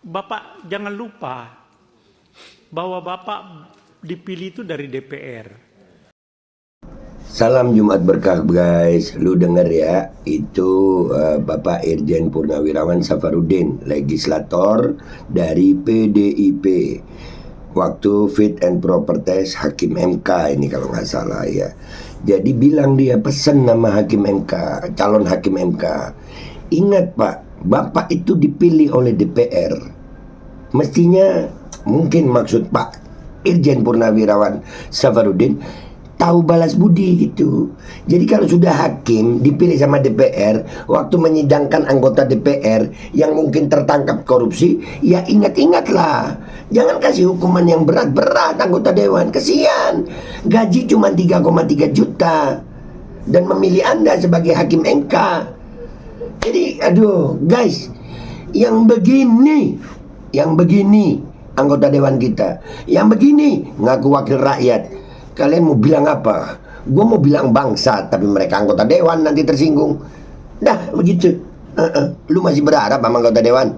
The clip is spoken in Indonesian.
Bapak jangan lupa bahwa Bapak dipilih itu dari DPR. Salam Jumat berkah guys. Lu denger ya, itu Bapak Irjen Purnawirawan Safarudin, legislator dari PDIP. Waktu fit and proper test Hakim MK ini kalau nggak salah ya. Jadi bilang dia pesen nama Hakim MK, calon Hakim MK. Ingat Pak, Bapak itu dipilih oleh DPR. Mestinya mungkin maksud Pak Irjen Purnawirawan Safarudin tahu balas budi gitu. Jadi kalau sudah hakim dipilih sama DPR, waktu menyidangkan anggota DPR yang mungkin tertangkap korupsi, ya ingat-ingatlah, jangan kasih hukuman yang berat-berat anggota dewan. Kesian, gaji cuma 3,3 juta dan memilih Anda sebagai hakim MK. Jadi aduh guys, yang begini anggota dewan kita, yang begini ngaku wakil rakyat. Kalian mau bilang apa? Gue mau bilang bangsa, tapi mereka anggota dewan nanti tersinggung. Dah begitu. Lu masih berharap sama anggota dewan?